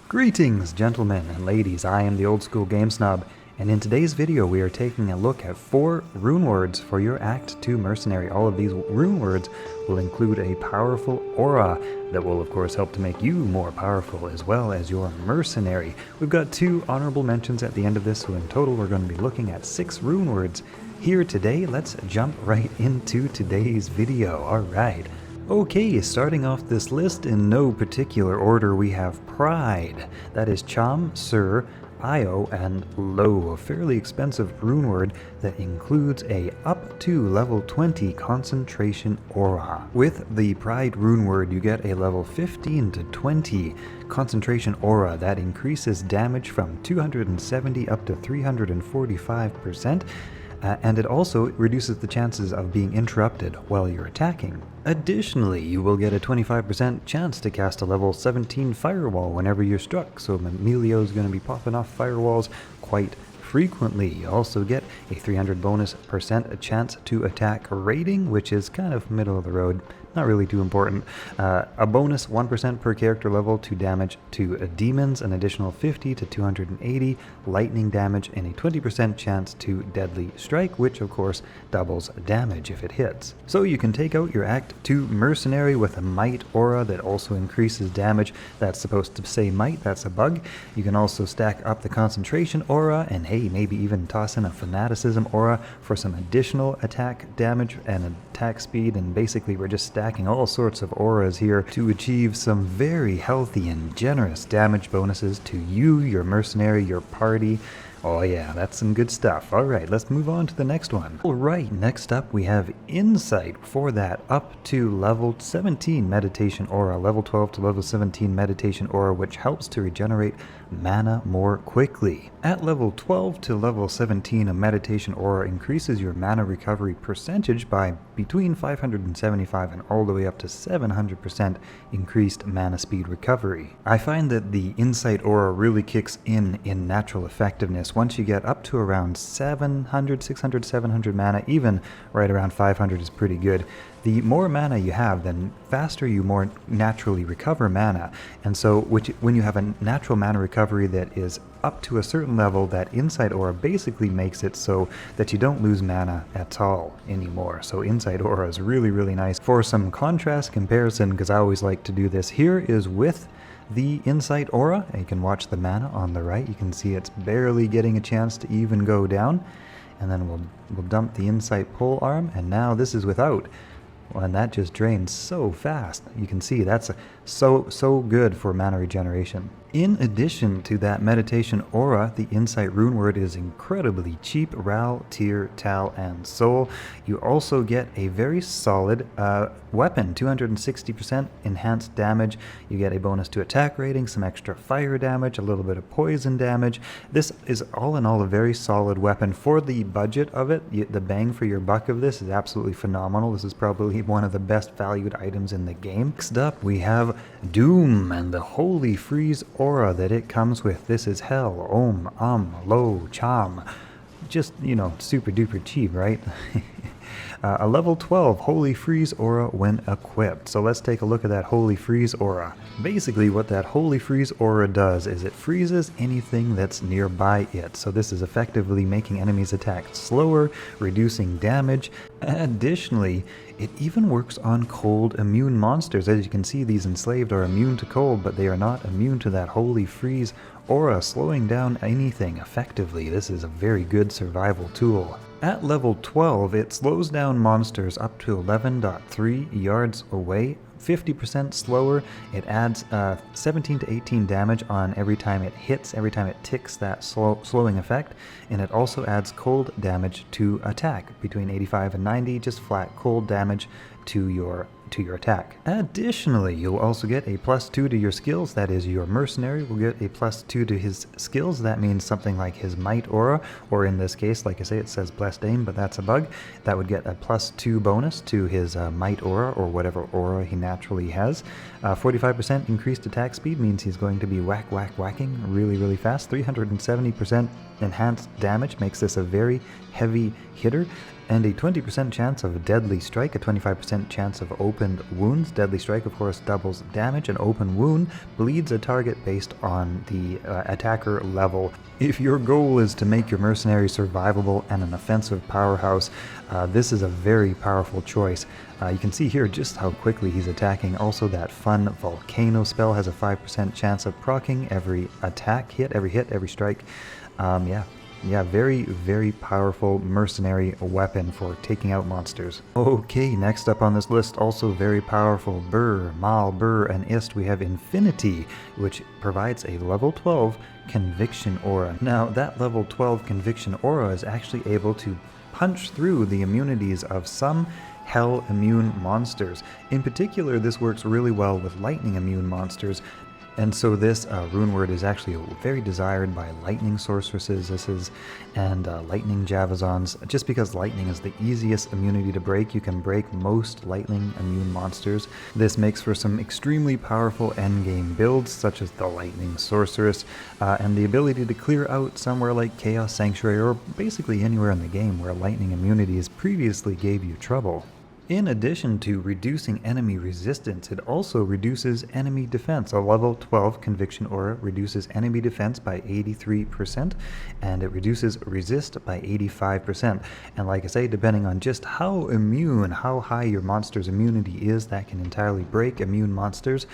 Greetings, gentlemen and ladies, I am the Old School Game Snob, and in today's video we are taking a look at 4 Runewords for your Act 2 Mercenary. All of these Runewords will include a powerful aura that will of course help to make you more powerful as well as your mercenary. We've got 2 honorable mentions at the end of this, so in total we're going to be looking at 6 Runewords here today. Let's jump right into today's video. Alright. Okay, starting off this list in no particular order, we have Pride. That is Cham, Sir, Io, and Lo, a fairly expensive rune word that includes a up to level 20 concentration aura. With the Pride rune word, you get a level 15 to 20 concentration aura that increases damage from 270 up to 345%. And it also reduces the chances of being interrupted while you're attacking. Additionally, you will get a 25% chance to cast a level 17 firewall whenever you're struck, so Emilio is going to be popping off firewalls quite frequently. You also get a 300% bonus chance to attack rating, which is kind of middle of the road, not really too important. A bonus 1% per character level to damage to demons, an additional 50 to 280 lightning damage, and a 20% chance to deadly strike, which of course doubles damage if it hits. So you can take out your Act 2 Mercenary with a Mite aura that also increases damage. That's supposed to say Mite, that's a bug. You can also stack up the concentration aura, and hey, maybe even toss in a fanaticism aura for some additional attack damage and attack speed, and basically we're just stacking all sorts of auras here to achieve some very healthy and generous damage bonuses to you, your mercenary, your party. Oh yeah, that's some good stuff. Alright, let's move on to the next one. Alright, next up we have Insight for that up to level 17 meditation aura, level 12 to level 17 meditation aura, which helps to regenerate mana more quickly. At level 12 to level 17, a meditation aura increases your mana recovery percentage by between 575 and all the way up to 700% increased mana speed recovery. I find that the Insight aura really kicks in natural effectiveness. Once you get up to around 600, 700 mana, even right around 500 is pretty good. The more mana you have, then faster you more naturally recover mana. And so when you have a natural mana recovery that is up to a certain level, that Insight aura basically makes it so that you don't lose mana at all anymore. So Insight aura is really, really nice. For some contrast comparison, because I always like to do this, here is with the Insight aura. You can watch the mana on the right. You can see it's barely getting a chance to even go down. And then we'll dump the Insight pole arm, and now this is without. Well, and that just drains so fast. You can see that's so good for mana regeneration. In addition to that meditation aura, the Insight rune word is incredibly cheap. Ral, Tyr, Tal, and Soul. You also get a very solid weapon, 260% enhanced damage. You get a bonus to attack rating, some extra fire damage, a little bit of poison damage. This is all in all a very solid weapon. For the budget of it, the bang for your buck of this is absolutely phenomenal. This is probably one of the best valued items in the game. Next up, we have Doom and the Holy Freeze aura that it comes with. This is Hell, Om, Lo, Cham. Just, you know, super duper cheap, right? A level 12 Holy Freeze aura when equipped. So let's take a look at that Holy Freeze aura. Basically what that Holy Freeze aura does is it freezes anything that's nearby it. So this is effectively making enemies attack slower, reducing damage. Additionally, it even works on cold immune monsters. As you can see, these enslaved are immune to cold, but they are not immune to that Holy Freeze aura, slowing down anything effectively. This is a very good survival tool. At level 12, it slows down monsters up to 11.3 yards away, 50% slower. It adds 17 to 18 damage on every time it hits, every time it ticks that slowing effect, and it also adds cold damage to attack, between 85 and 90, just flat cold damage to your attack. Additionally, you'll also get a +2 to your skills. That is, your mercenary will get a +2 to his skills. That means something like his Mite aura, or in this case, like I say, it says Blessed Aim, but that's a bug. That would get a +2 bonus to his Mite aura, or whatever aura he naturally has. 45% increased attack speed means he's going to be whacking really fast. 370% enhanced damage makes this a very heavy hitter. and a 20% chance of Deadly Strike, a 25% chance of Opened Wounds. Deadly Strike, of course, doubles damage. An open wound bleeds a target based on the attacker level. If your goal is to make your mercenary survivable and an offensive powerhouse, this is a very powerful choice. You can see here just how quickly he's attacking. Also, that fun Volcano spell has a 5% chance of proccing every attack hit, every strike. Yeah, very, very powerful mercenary weapon for taking out monsters. Okay, next up on this list, also very powerful, Burr, Mal, Burr, and Ist, we have Infinity, which provides a level 12 Conviction Aura. Now, that level 12 Conviction Aura is actually able to punch through the immunities of some Hell immune monsters. In particular, this works really well with lightning immune monsters. And so this rune word is actually very desired by lightning sorceresses and lightning javazons. Just because lightning is the easiest immunity to break, you can break most lightning immune monsters. This makes for some extremely powerful endgame builds, such as the lightning sorceress, and the ability to clear out somewhere like Chaos Sanctuary, or basically anywhere in the game where lightning immunities previously gave you trouble. In addition to reducing enemy resistance, it also reduces enemy defense. A level 12 Conviction Aura reduces enemy defense by 83%, and it reduces resist by 85%. And like I say, depending on just how high your monster's immunity is, that can entirely break immune monsters.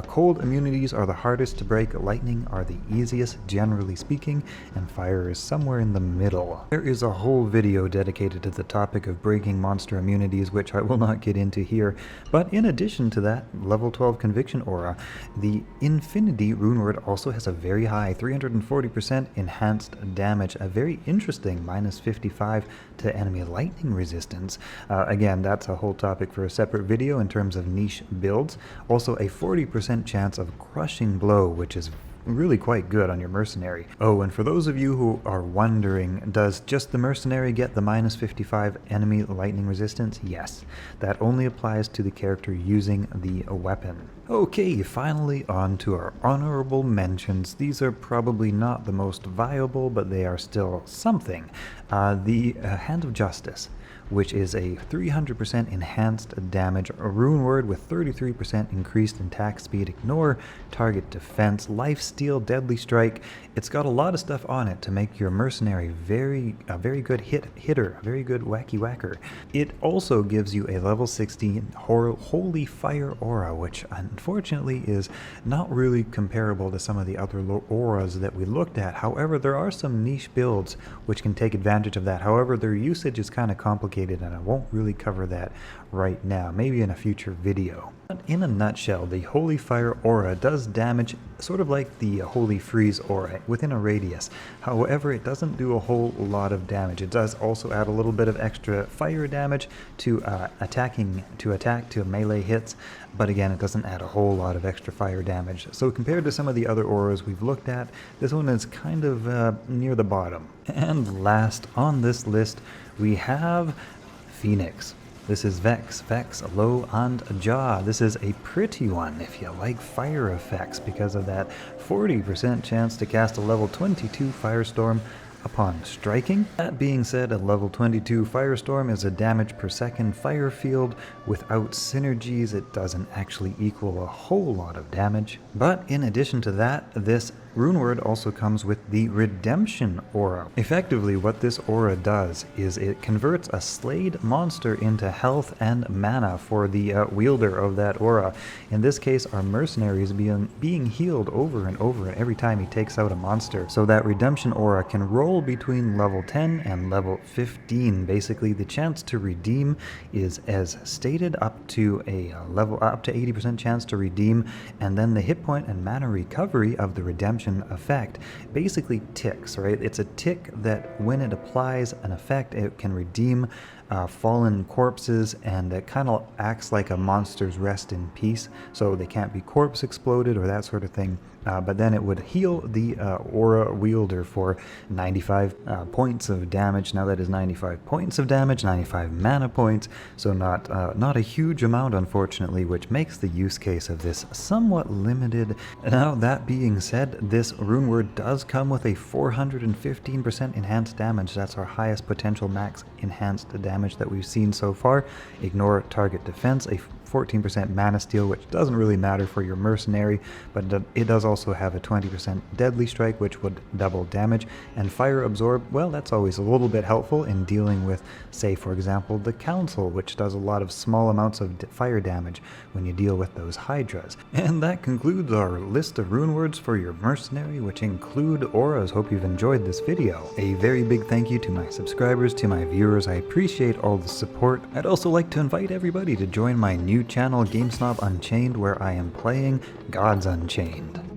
Cold immunities are the hardest to break, lightning are the easiest, generally speaking, and fire is somewhere in the middle. There is a whole video dedicated to the topic of breaking monster immunities, which I will not get into here. But in addition to that level 12 Conviction Aura, the Infinity runeword also has a very high 340% enhanced damage, a very interesting minus 55 to enemy lightning resistance. Again, that's a whole topic for a separate video in terms of niche builds. Also a 40% chance of Crushing Blow, which is really quite good on your mercenary. Oh, and for those of you who are wondering, does just the mercenary get the minus 55 enemy lightning resistance? Yes, that only applies to the character using the weapon. Okay, finally on to our honorable mentions. These are probably not the most viable, but they are still something. The Hand of Justice, which is a 300% enhanced damage rune word with 33% increased attack speed, ignore, target defense, lifesteal, deadly strike. It's got a lot of stuff on it to make your mercenary a very good hitter, a very good wacky whacker. It also gives you a level 16 Holy Fire Aura, which unfortunately is not really comparable to some of the other auras that we looked at. However, there are some niche builds which can take advantage of that. However, their usage is kind of complicated, and I won't really cover that right now, maybe in a future video. But in a nutshell, the Holy Fire Aura does damage sort of like the Holy Freeze Aura within a radius. However, it doesn't do a whole lot of damage. It does also add a little bit of extra fire damage to attack to melee hits, but again, it doesn't add a whole lot of extra fire damage. So compared to some of the other auras we've looked at, this one is kind of near the bottom. And last on this list, we have Phoenix. This is Vex, Low, and Jaw. This is a pretty one if you like fire effects because of that 40% chance to cast a level 22 Firestorm upon striking. That being said, a level 22 Firestorm is a damage per second fire field. Without synergies, it doesn't actually equal a whole lot of damage. But in addition to that, this runeword also comes with the Redemption Aura. Effectively, what this aura does is it converts a slayed monster into health and mana for the wielder of that aura. In this case, our mercenary is being healed over and over every time he takes out a monster. So that Redemption Aura can roll between level 10 and level 15. Basically, the chance to redeem is as stated, up to 80% chance to redeem, and then the hit point and mana recovery of the redemption effect basically ticks, right? It's a tick that when it applies an effect, it can redeem fallen corpses, and it kind of acts like a monster's rest in peace, so they can't be corpse exploded or that sort of thing. But then it would heal the aura wielder for 95 points of damage. Now that is 95 points of damage, 95 mana points, so not a huge amount, unfortunately, which makes the use case of this somewhat limited. Now, that being said, this runeword does come with a 415% enhanced damage. That's our highest potential max enhanced damage damage that we've seen so far. Ignore target defense, a 14% mana steal, which doesn't really matter for your mercenary, but it does also have a 20% deadly strike, which would double damage. And fire absorb, well, that's always a little bit helpful in dealing with, say for example, the council, which does a lot of small amounts of fire damage when you deal with those hydras. And that concludes our list of rune words for your mercenary, which include auras. Hope you've enjoyed this video. A very big thank you to my subscribers, to my viewers. I appreciate all the support. I'd also like to invite everybody to join my new channel, GameSnob Unchained, where I am playing Gods Unchained.